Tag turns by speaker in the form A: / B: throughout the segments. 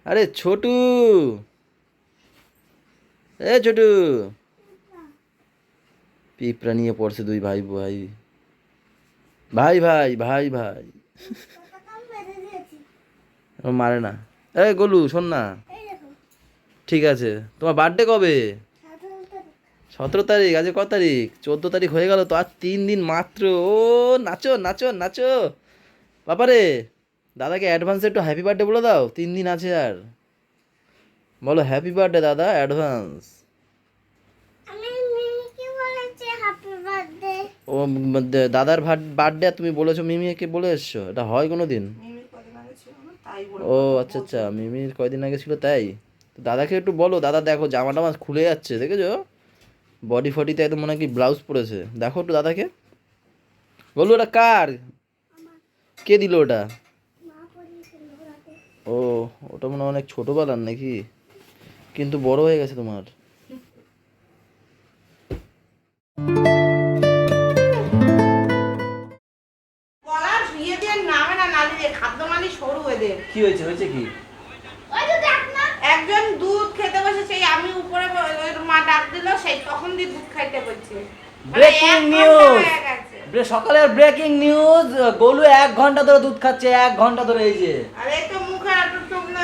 A: আরে ছোটু, এ ছোটু, পিঁপড়া নিয়ে পড়ছে দুই ভাই ভাই, ভাই ভাই ভাই ভাই। ও মারে না। এ গোলু শোন না, ঠিক আছে, তোমার বার্থডে কবে? 17 তারিখ? আজ কত তারিখ? 14 তারিখ হয়ে গেল তো, আর 3 দিন মাত্র। ও নাচো নাচো নাচো বাপারে। দাদাকে অ্যাডভান্সে একটু হ্যাপি বার্থডে বলে দাও, 3 দিন আছে আর। বলো হ্যাপি বার্থডে দাদা, অ্যাডভান্স। ও দাদার বার্থডে তুমি বলেছো মিমিকে বলে এসছো, এটা হয় কোনো দিন? ও আচ্ছা আচ্ছা, মিমির কয়দিন আগে ছিল তাই। তো দাদাকে একটু বলো, দাদা দেখো জামা টামা খুলে যাচ্ছে দেখেছো, বডি ফডিতে একদম মনে হয় কি ব্লাউজ পরেছে, দেখো একটু দাদাকে। বলো ওটা কার, কে দিল ওটা? ও, ওটা মনে হয় অনেক ছোটবেলার নাকি, কিন্তু বড় হয়ে গেছে তোমার। কি হয়েছে, হয়েছে কি?
B: একজন দুধ খেতে বসেছে, আমি উপরে মা ডাক দিল, সেই তখন দিয়ে দুধ খাইতে বলছে।
A: ব্রেকিং নিউজ, সকালের ব্রেকিং নিউজ, গোলু 1 ঘন্টা ধরে দুধ খাচ্ছে, 1 ঘন্টা ধরে। এই যে
B: আরে তো মুখে একটু চোখ না,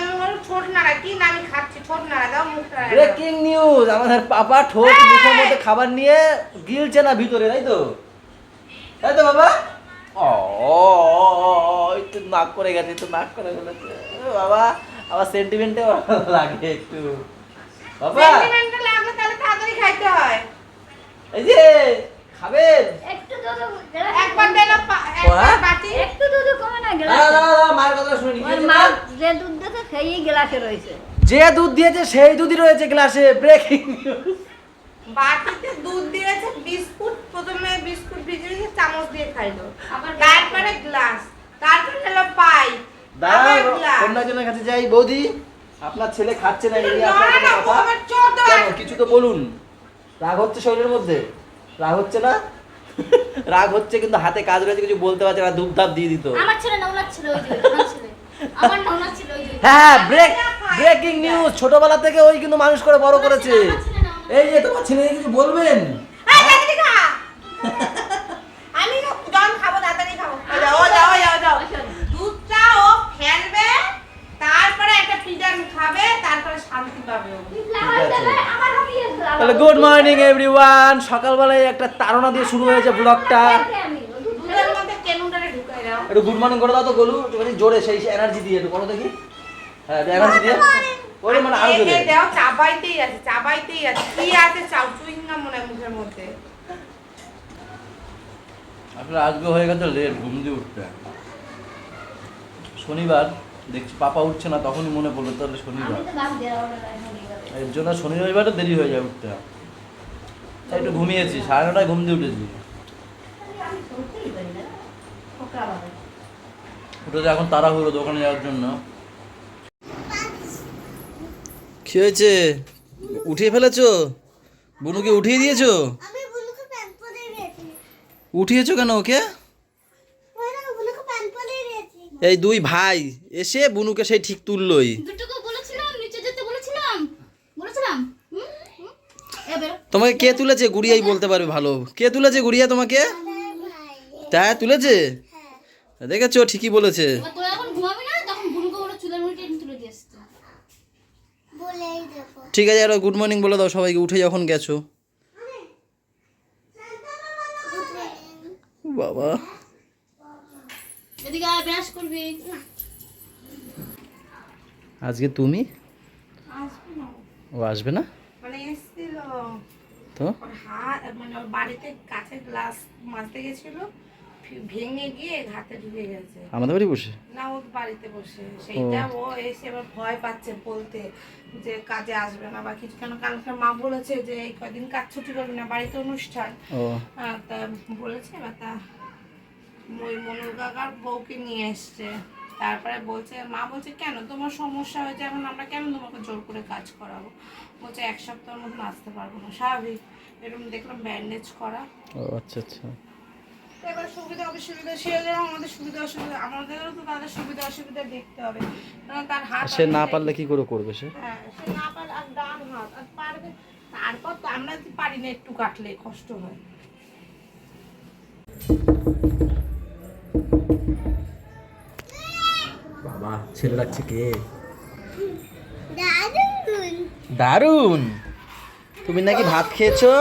B: ছোট নাড়া কি না, আমি খাচ্ছি ছোট নাড়া দাও মুখ নাড়া।
A: ব্রেকিং নিউজ, আমাদের পাপা ঠোঁট মুখের মধ্যে খাবার নিয়ে গিলছে না ভিতরে, তাই তো? তাই তো বাবা? ও একটু নাক করে গেছে, একটু নাক করে ফেলেছে বাবা, আবার সেন্টিমেন্টে লাগে একটু বাবা।
B: সেন্টিমেন্টাল লাগলে তাহলে তাড়াতাড়ি খাইতে হয়।
A: এই যে খাবেন
C: একটু দুধ
B: একবার দিলো একবার বাটি
C: একটু দুধ কমে না
A: দাঁড়া
C: গ্লাসে।
A: দাঁড়া দাঁড়া, মায়ের কথা শুনি।
C: ওর মা যে দুধ দিয়েছে সেই গ্লাসে রয়েছে।
A: যে দুধ দিয়েছে সেই দুধই রয়েছে গ্লাসে। ব্রেকিং নিউজ,
B: বাটিতে দুধ দিয়েছে, বিস্কুট প্রথমে বিস্কুট ভিজিয়ে চামচ দিয়ে খাইলো,
C: আবার
B: তারপরে গ্লাস, তারপরে হলো পাই,
A: দাঁড়া
B: আবার গ্লাস।
A: অন্যজনের কাছে যাই। বৌদি, আপনার ছেলে খাচ্ছে না, এই নিয়ে
B: না
A: আপনার
B: না,
A: কোনো কথা?
B: আমার ছোট
A: কেন, কিছু তো বলুন। রাগ হচ্ছে শরীরের মধ্যে? রাগ হচ্ছে না? রাগ হচ্ছে কিন্তু হাতে কাজ রয়েছে, কিছু বলতে পারছে না, ধূপ ধাপ দিয়ে দিত।
C: আমার ছেলে না ওনার ছেলে, ওই যে ওনার ছেলে। আমার না ওনার ছেলে, ওই যে।
A: হ্যাঁ, ব্রেকিং নিউজ, ছোটবেলা থেকে ওই কিন্তু মানুষ করে বড় করেছে।
C: আমার ছেলে না,
A: এই যে তোমার ছেলে কিছু বলবেন?
B: এই তাড়াতাড়ি খা। আমি না জন খাবো, তাড়াতাড়ি খাবো। যাও যাও যাও যাও, দুধটা ও ফেলবে, তারপরে একটা পিজান খাবে, তারপরে শান্তি পাবে ও।
C: আমার হাতে
A: তাহলে গুড মর্নিং এভরিওয়ান, সকালবেলায় একটা তাড়না দিয়ে শুরু হয়েছে ব্লগটা।
B: দুধের মধ্যে কেনুটারে ঢুকাই দাও।
A: একটু গুড মর্নিং করে দাও তো গোলু, একটু জোরে, সেই এনার্জি দিয়ে একটু করো দেখি। হ্যাঁ, এনার্জি দিয়ে ওরে, মানে আরো জোরে।
B: এই দাও, চাবাইতেই আছে, চাবাইতেই আছে, কি আছে চাও, চুইংগাম মনে হয় মুখের মধ্যে।
A: আসলে আজকে হয়ে গেছে লেট ঘুম দিয়ে উঠতে, শনিবার দেখছি পাপা উঠছে না, তখনই মনে পড়লো তাহলে শনিবার,
C: আমি তো বাদ দিয়ে ওটা
A: এর জন্য শনি রবিবারও দেরি হয়ে যায় উঠতে। তাই একটু ঘুমিয়েছি, 9:30টায় ঘুম দিয়ে উঠেছি।
C: আমি শুনতেই পারি না। ওকা বাবা।
A: উঠেছে এখন তাড়াহুড়ো দোকানে যাওয়ার জন্য। কি হয়েছে, উঠিয়ে ফেলেছো? বুনুকে উঠিয়ে দিয়েছো?
D: আমি বুনুকে প্যান্ট পরে দিয়েছি।
A: উঠিয়েছো কেন ওকে?
D: ওরা বুনুকে প্যান্ট পরে দিয়েছি।
A: এই দুই ভাই এসে বুনুকে সেই ঠিক তুললই।
C: দুটোকে বলেছিলাম নিচে যেতে বলেছিলাম। বলেছিলাম। হুম? হুম? এ বেরো।
A: তোমাকে কে তুলেছে? গুড়িয়াই বলতে পারবে ভালো। কে তুলেছে গুড়িয়া তোমাকে?
D: ভাই
A: তাই তুলেছে?
D: হ্যাঁ,
A: দেখেছো, ঠিকই বলেছে।
C: এবার তোরা যখন ঘুমাবি না তখন বুনুকে বলে চুলের মুড়ি টেনে তুলে দিয়ে আসতে।
D: বলেই দেবো।
A: ঠিক আছে, আর গুড মর্নিং বলে দাও সবাইকে, উঠে যখন গেছো। বাবা,
C: এদিকে আয়, ব্রাশ করবি।
A: আজকে তুমি?
B: আসবে না,
A: ও আসবে না
B: মানে এসেছিল
A: তো?
B: ওর হাত, মানে ওর বাড়িতে কাঁচের গ্লাস মাজতে গেছিল, ভেঙে গিয়ে হাতে ঢুকে গেছে।
A: আমাদের বাড়ি বসে?
B: না, ওর বাড়িতে বসে, সেইটা ও এসে এবার ভয় পাচ্ছে বলতে যে কাজে আসবে না বা কিছু, কেন কালকে মা বলেছে যে এই কদিন কাজ ছুটি করবি না, বাড়িতে অনুষ্ঠান।
A: ও
B: তা বলেছে, এবার তা ওই মনুর কাকার বউকে নিয়ে এসছে, তারপরে বলছে, মা বলছে কেন তোমার সমস্যা হয়েছে, এখন আমরা কেন তোমাকে জোর করে কাজ করাবো, বলছে 1 সপ্তাহের মতন আসতে পারবো না, স্বাভাবিক। এরকম দেখলাম ব্যান্ডেজ করা।
A: ও আচ্ছা আচ্ছা।
B: এবার সুবিধা অসুবিধা সে যেরকম আমাদের সুবিধা অসুবিধা আমাদেরও তো তাদের সুবিধা অসুবিধা দেখতে হবে, কারণ তার হাত
A: সে না
B: অনেকটাই-
A: পারলে কি করে করবে সে?
B: হ্যাঁ সে না পারলে আর ডান হাত আর পারবে, তারপর তো আমরা যদি পারি না একটু কাটলে কষ্ট হয়।
A: বাবা ছেলে লাগছে কে?
D: দারুন
A: দারুন। তুমি নাকি ভাত খেয়েছো?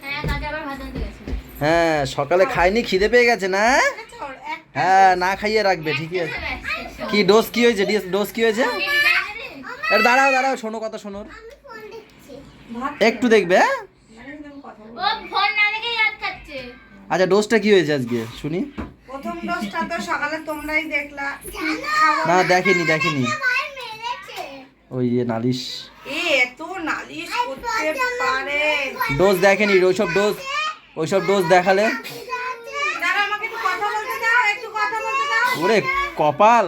C: হ্যাঁ কাজে আবার ভাত আনতে গেছে।
A: হ্যাঁ সকালে খাইনি, খিদে পেয়ে গেছে না?
B: আচ্ছা, ওর এক-
A: হ্যাঁ না খাইয়ে রাখবে, ঠিকই আছে। কি ডোজ কি হয়েছে? ডোজ কি হয়েছে? আরে দাঁড়াও দাঁড়াও, শোনো কথা শোনো।
D: আমি ফোন দেখছি
B: ভাত
A: একটু দেখবে হ্যাঁ?
B: আমি কথা বলবো।
C: ও ফোন না দেখে ইয়াদ খাচ্ছে।
A: আচ্ছা ডোজটা কি হয়েছে আজকে শুনি?
B: প্রথম ডোজটা তো সকালে তোমরাই দেখলা।
A: না দেখিনি দেখিনি।
D: ভাই মেরেছে
A: ওই নালিশ
B: এ এত নালিশ করতে পারে।
A: ডোজ দেখেনি, ওইসব ডোজ দেখালে
B: দাঁড়া আমাকে একটু কথা বলতে দাও, একটু কথা বলতে দাও,
A: ওরে কপাল।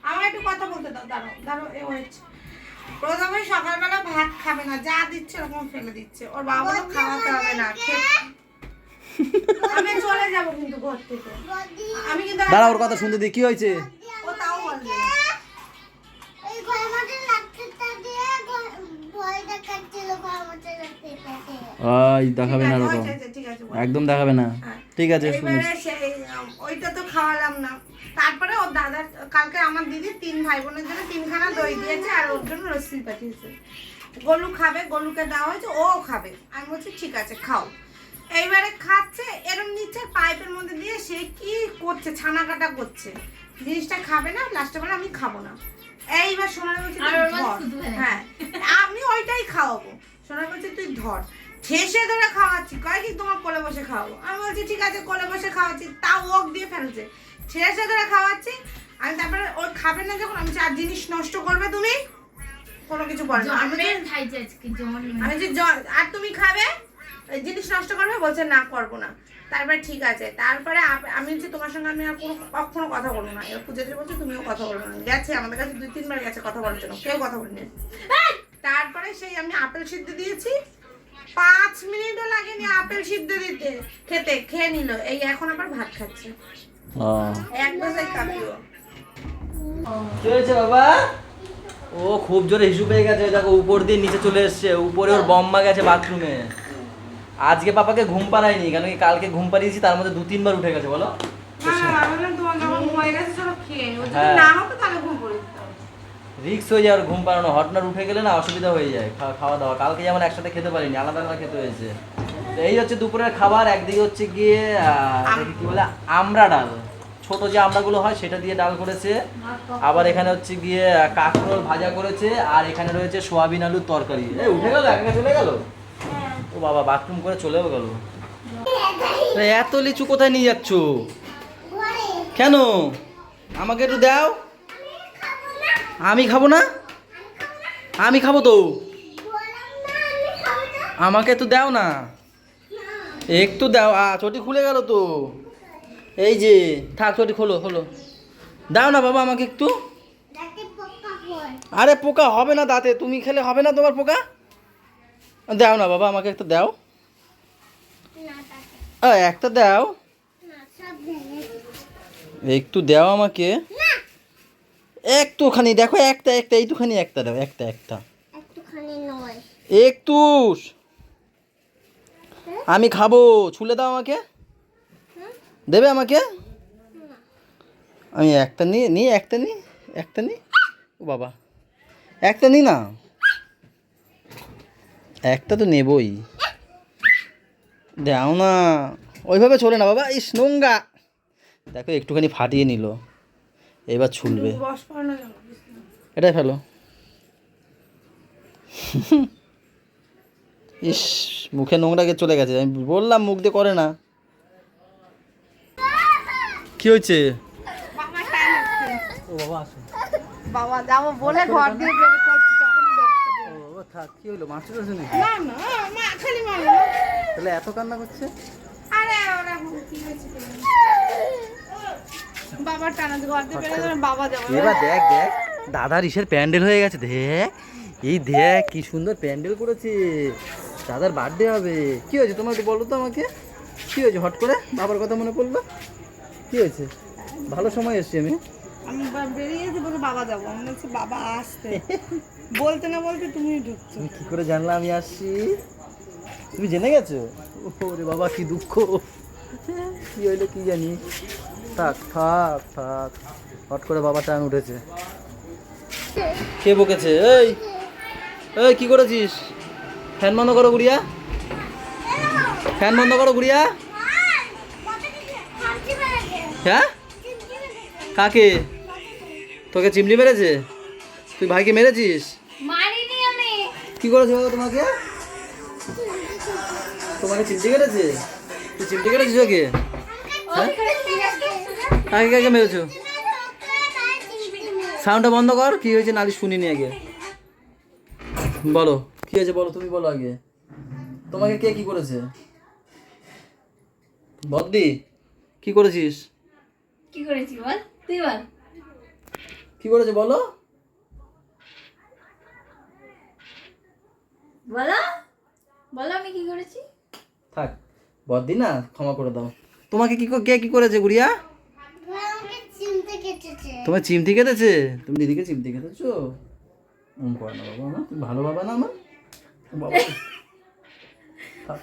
B: আমাকে একটু কথা বলতে দাও। দাঁড়াও দাঁড়াও, এ হয়েছে প্রথমে সকালবেলা ভাত খাবে না, যা দিচ্ছে ওরকম ফেলে দিচ্ছে। ওর বাবা বললো খাওয়াতে হবে না, আমি চলে যাবো কিন্তু ঘর থেকে। আমি কিন্তু
A: দাঁড়া ওর কথা শুনতে দি, কি হয়েছে?
B: ও তাও বলবে
D: ওই ঘরের মধ্যে লাঠটা দিয়ে ভয় দেখাচ্ছিল ঘরের মধ্যে লাঠটা দিয়ে
A: ওই দেখাবে না ওরকম,
B: ঠিক আছে বল।
A: একদম দেখাবে না।
B: হ্যাঁ।
A: ঠিক আছে শুনেছি।
B: এবারে সেই ওইটা তো খাওয়ালাম না, তারপরে ওর দাদা কালকে আমার দিদি 3 ভাই বোনের জন্য 3খানা দই দিয়েছে আর ওর জন্য লস্যি পাঠিয়েছে। গলু খাবে, গলুকে দেওয়া হয়েছে, ও খাবে। আমি বলছি ঠিক আছে খাও। এইবারে খাচ্ছে, এরম নিচ্ছে পাইপের মধ্যে দিয়ে, সে কি করছে, ছানা কাটা করছে, জিনিসটা খাবে না। লাস্টে বলে আমি খাবো না। এইবার সোনার বলছে
C: আর
B: তুই
C: ওর মধ্যে
B: ধর।
C: শুধু হয়।
B: হ্যাঁ আমি ওইটাই খাওয়াবো। সোনার বলছে তুই ধর, ঠেসে ধরে খাওয়াচ্ছি, কয় কি তোমার কোলে বসে খাওয়াবো। আমি বলছি ঠিক আছে কোলে বসে খাওয়াচ্ছি, তাও ওক দিয়ে ফেলছে, ঠেসে ধরে খাওয়াচ্ছি। আমি তারপরে ওর খাবে না যখন, আমি চার জিনিস নষ্ট করবে তুমি, কোনো কিছু বলে না। আমি বলছি-
C: জন্মের খাইছে আজকে জন্মের।
B: আমি যে আর তুমি খাবে, এই জিনিস নষ্ট করবে, বলছে না করবো না। তারপরে ঠিক আছে, তারপরে আমি যে তোমার সঙ্গে আমি আর কোনো কখনো কথা বলবো না। এবার পূজাতে বলছে তুমিও কথা বলবে না। গেছে আমাদের কাছে 2-3 বার গেছে কথা বলার জন্য, কেউ কথা বলেনি। তারপরে সেই আমি আপেল সিদ্ধ দিয়েছি, 5 মিনিটও লাগেনি আপেল সিদ্ধ দিতে, খেয়ে নিল। এই এখন আবার ভাত খাচ্ছে, এক বছর কাঁপিও।
A: কি হয়েছে বাবা? ও খুব জোরে হিসু পেয়ে গেছে, দেখো উপর দিয়ে নিচে চলে এসছে, উপরে ওর বম্মা গেছে বাথরুমে। আজকে পাপাকে ঘুম পাড়ায়নি, কারণ কি কালকে ঘুম পাড়িয়েছি, তার মধ্যে 2-3 বার উঠে গেছে বলো।
B: তোমার যখন হয়ে গেছে চলো খেয়ে নিও, যদি
A: হ্যাঁ।
B: না হতো তাহলে ঘুম পড়ে যেতাম।
A: রিক্স হয়ে যায় ওর ঘুম পাড়ানো, হটনার উঠে গেলে না অসুবিধা হয়ে যায় খাওয়া দাওয়া। কালকে যেমন একসাথে খেতে পারিনি, আলাদা আলাদা খেতে হয়েছে। তো এই হচ্ছে দুপুরের খাবার। একদিকে হচ্ছে গিয়ে এটাকে কি বলে, আমড়া ডাল, ছোট যে আমড়াগুলো হয় সেটা দিয়ে ডাল করেছে। আবার এখানে হচ্ছে গিয়ে কাঁকরোল ভাজা করেছে, আর এখানে রয়েছে সোয়াবিন আলুর তরকারি। এই উঠে গেল, একা চলে গেল। ও বাবা বাথরুম করে চলেও গেল। এত লিচু কোথায় নিয়ে যাচ্ছ?
D: ঘরে
A: কেন? আমাকে একটু দাও। আমি খাবো না, আমি খাবো তো।
D: বললাম না আমি খাবো না
A: আমাকে একটু দাও না, একটু দাও। চটি খুলে গেল তো। এই যে থাক, চটি খোলো খোলো, দাও না বাবা আমাকে একটু।
D: দাঁতে পোকা হয়
A: আরে পোকা হবে না দাঁতে, তুমি খেলে হবে না তোমার পোকা। দাও না বাবা আমাকে একটা দাও,
D: না দাঁতে
A: একটা দাও,
D: না সব ভেঙে
A: একটু দাও আমাকে
D: না
A: একটুখানি। দেখো একটা এইটুখানি একটা দাও, একটা
D: একটুখানি নয়
A: একটু। আমি খাবো, ছুলে দাও আমাকে, দেবে আমাকে। আমি একটা একটা নি। ও বাবা একটা নি না, একটা তো নেবই। দাও না, ওইভাবে চলে না বাবা। ইস নোংরা, দেখো একটুখানি ফাটিয়ে নিল, এবার ছুলবে।
B: রস পড়ে না যেন।
A: এটাই ফেলো। ইস মুখে নোংরাকে চলে গেছে, আমি বললাম মুখ দিয়ে করে না। কি হয়েছে?
B: বাবা টাইম হচ্ছে।
A: ও বাবা আসো।
B: বাবা যাবো বলে ঘর দিয়ে বের করছি, তখন দেখতে দে।
A: ও থাক, কি হলো, মাছ চলে আসেনি?
B: না না মা খালি মারো না।
A: তাহলে এত কান্না করছে?
B: আরে ওরা কি হয়েছে কি জানি। বাবার টানা ঘর দিয়ে বের করে বাবা যাবো।
A: এবার দেখ দাদার ইসের প্যান্ডেল হয়ে গেছে। দেখ এই দেখ কি সুন্দর প্যান্ডেল করেছে। দাদার বার্থডে হবে, কি হয়েছে তোমাকে বলো তো আমাকে, কি হয়েছে হট করে বাবার কথা মনে পড়লো, কি হয়েছে? ভালো সময় এসছি আমি।
B: আমি বেরিয়েছি বলে বাবা যাবো, আমি বলছি বাবা আসতে, বলতে না বলতে তুমি ঢুকছো।
A: তুমি কি করে জানলা আমি আসছি? তুমি জেনে গেছো? ওরে বাবা কি দুঃখ, কি হইলো কি জানি। থাক থাক থাক, হট করে বাবা টান উঠেছে। কে বকেছে? এই এই কি করেছিস? ফ্যান বন্ধ করো গুড়িয়া, ফ্যান বন্ধ করো গুড়িয়া। হ্যাঁ কাকে? তোকে চিমনি মেরেছে? তুই ভাইকে মেরেছিস?
C: মারিনি আমি।
A: কি করেছে বাবা তোমাকে? তোমাকে চিমটি কেটেছে? তুই চিমটি কেটেছিস ওকে? হ্যাঁ কাকে কাকে মেরেছো? সাউন্ডটা বন্ধ কর। কি হয়েছে নালিশ শুনিনি আগে, বলো কি হয়েছে বলো, তুমি বলো আগে। তোমাকে কে কি করেছে? বদ্দি কি করেছিস?
C: কি করেছি বল, তুই বল।
A: কি করেছে বলো?
C: বলো বলো আমি কি করেছি।
A: থাক বদ্দি না, ক্ষমা করে দাও। তোমাকে কে কি করেছে গুড়িয়া?
D: আমাকে চিমটে কেটেছে।
A: তোমার চিমটি কেটেছে? তুমি দিদিকে চিমটি কেটেছো? করে না বাবা, আমার তুমি ভালো বাবা না আমার বাবা। থাক।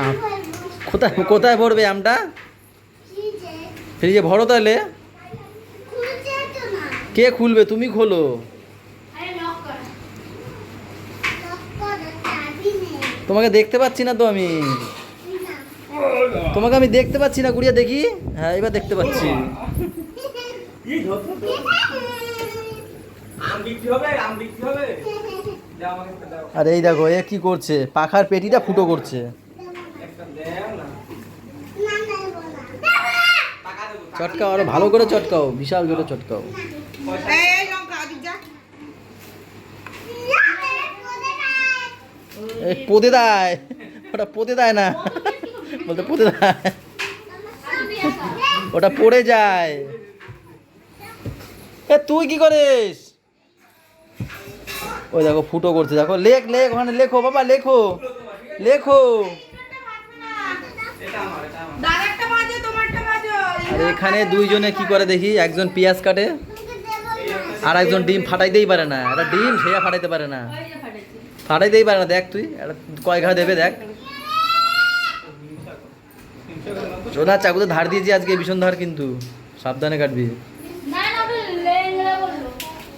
A: আম- কোথায় কোথায় ভরবে আমটা? ফ্রিজে ভরো তাহলে। কে খুলবে? তুমি খোলো।
C: আরে লক কর।
A: তোমাকে দেখতে পাচ্ছি না তো আমি, তোমাকে আমি দেখতে পাচ্ছি না গুড়িয়া, দেখি। হ্যাঁ এবার দেখতে পাচ্ছি। আর এই দেখো এ কি করছে, পাখার পেটিটা ফুটো করছে। চটকাও, আরো ভালো করে চটকাও, বিশাল জোরে চটকাও।
B: এই লঙ্কা আদি যা।
A: এই পোদে দেয়, ওটা পোদে দেয় না, বলতে পোদে দেয়, ওটা পড়ে যায়। এ তুই কি করিস? ওই দেখো ফুটো করছে, দেখো লেখ লেখ ওখানে লেখো বাবা, লেখো লেখো।
B: দাদারটা মাজো, তোমারটা মাজো।
A: আর এখানে দুইজনে কি করে দেখি, একজন পেঁয়াজ কাটে আর একজন ডিম ফাটাইতেই পারে না। একটা ডিম সেয়া ফাটাইতে পারে না,
C: ওই যে ফাটাচ্ছি।
A: ফাটাইতেই পারে না। দেখ তুই একটা কয় ঘা দেবে দেখ। সোনা চাকুতে ধার দিয়েছি আজকে, ভীষণ ধার কিন্তু, সাবধানে কাটবি।
C: না না ওটা লেংড়া বললো।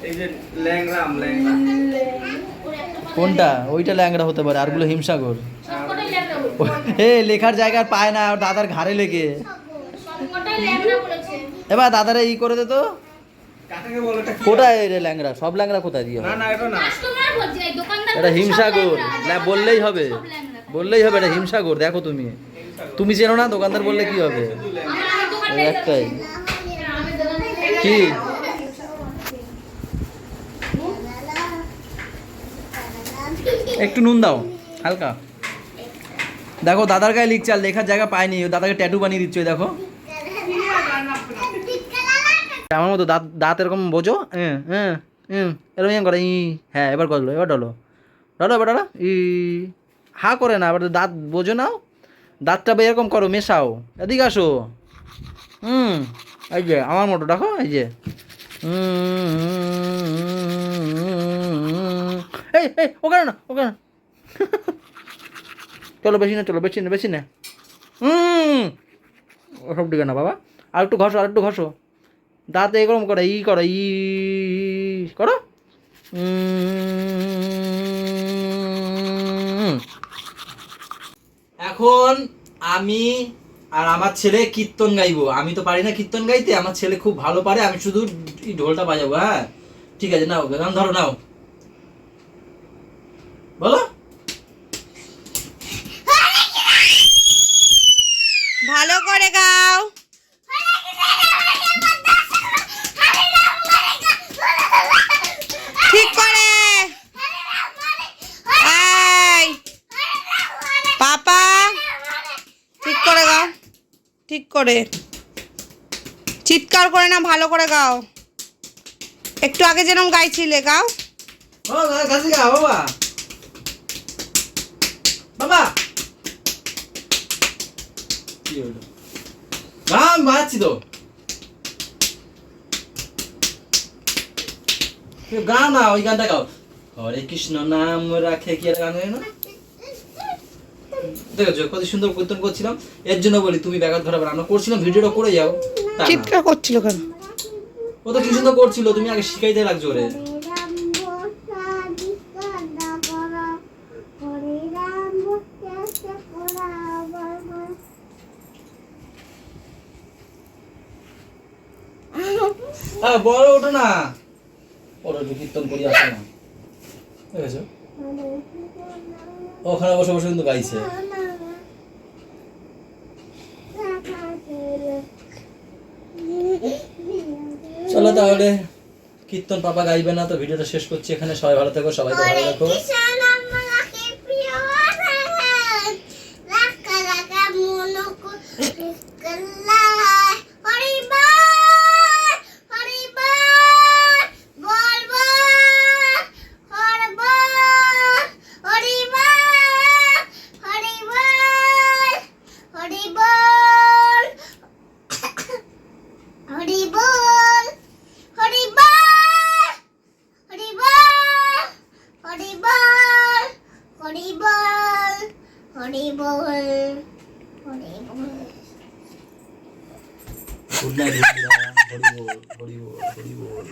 E: এই যে ল্যাংরাম ল্যাংরা
A: কোনটা? ওইটা ল্যাংড়া হতে পারে, আরগুলো হিমসাগর।
C: সবকটাই ল্যাংড়া বললো।
A: এ লেখার জায়গা আর পায় না, ওর দাদার ঘাড়ে লেগে।
C: সবকটাই ল্যাংড়া বলেছে।
A: এবার দাদারে ই করে দে তো।
E: কাকাকে বলো এটা কি?
A: কোথায় রে ল্যাংড়া? সব ল্যাংড়া কোথায় দিয়ে
E: না না এটা না,
C: কাস্টমার বলছে এই দোকানদার
A: এটা
C: বলছে সব
A: হিমসাগর।
C: ল্যাংড়া।
A: বললেই হবে,
C: সব ল্যাংড়া।
A: বললেই হবে এটা হিমসাগর। দেখো তুমি, তুমি চেনো না, দোকানদার বললে কি হবে?
C: আমার দোকানটাই
A: এই একটাই।
C: আমি দোকানটাই
A: কি একটু নুন দাও হালকা। দেখো দাদার গায়ে লিখছে, আর লেখার জায়গা পায়নি, ও দাদাকে ট্যাটু বানিয়ে দিচ্ছে। ওই দেখো আমার মতো দাঁত, দাঁত এরকম বোঝো, এরকম এরকম করে ই। হ্যাঁ এবার করলো, এবার ডলো ডলো, এবার ডলো ই। হা করে না, এবার দাঁত বোঝো নাও, দাঁতটা এরকম করো, মেশাও। এদিকে আসো। এই যে আমার মতো দেখো, এই যে এই এই ওখানে না, ওখানে না। চলো বেশি না, চলো বেশি না, বেশি না। ওসব দিকে না বাবা, আর একটু ঘষো, আর একটু ঘষো। দাঁতে এরকম করো, ই করো, ই করো। এখন আমি আর আমার ছেলে কীর্তন গাইবো। আমি তো পারি না কীর্তন গাইতে, আমার ছেলে খুব ভালো পারে, আমি শুধু এই ঢোলটা বাজাবো। হ্যাঁ ঠিক আছে, নাও গান ধরো, নাও বলো।
B: ভালো করে গাও। ঠিক করে। এই পাপা ঠিক করে গাও, ঠিক করে, চিৎকার করে না, ভালো করে গাও। একটু আগে যেরকম গাইছিলে গাও।
A: ও কাছে গা বাবা, বাবা কি হলো? গান বাজাচ্ছি তো, গান না, ওই গানটা গাও, হরে কৃষ্ণ নাম রাখে, কি একটা গান গাই না, দেখেছো কত সুন্দর কীর্তন করছিলাম। এর জন্য বলি তুমি ব্যাঘাত ঘটাবে না, আমরা করছিলাম ভিডিওটা করে যাও। তা না।
B: চিৎকার করছিল কেন?
A: ও তো কি সুন্দর করছিল, তুমি আগে শিখাইতে লাগছো ওরে।
D: হরে রাম বসা বিপদা করা, হরে রাম বসা করা বাবা।
A: বড় ওঠো না, ওরা একটু কীর্তন করি আসে না, দেখেছো ওখানে বসে বসে কিন্তু গাইছে। চলো তাহলে, কীর্তন পাপা গাইবে না তো ভিডিওটা শেষ করছি এখানে। সবাই ভালো থেকো, সবাইকে ভালো রাখো।
D: কৃষ্ণ আমাকে প্রিয় রাখান, রাখা রাখা মন কল্লা। হরি বল, হরি বল, বল বল, হর বল, হরি বল, হরি বল, হরি বল, হরি বল, হরি বল, হরি বল, হরি বল, হরি বল, হরি বল, হরি বল।
A: গুড নাইট, হরি বল, হরি বল, হরি বল।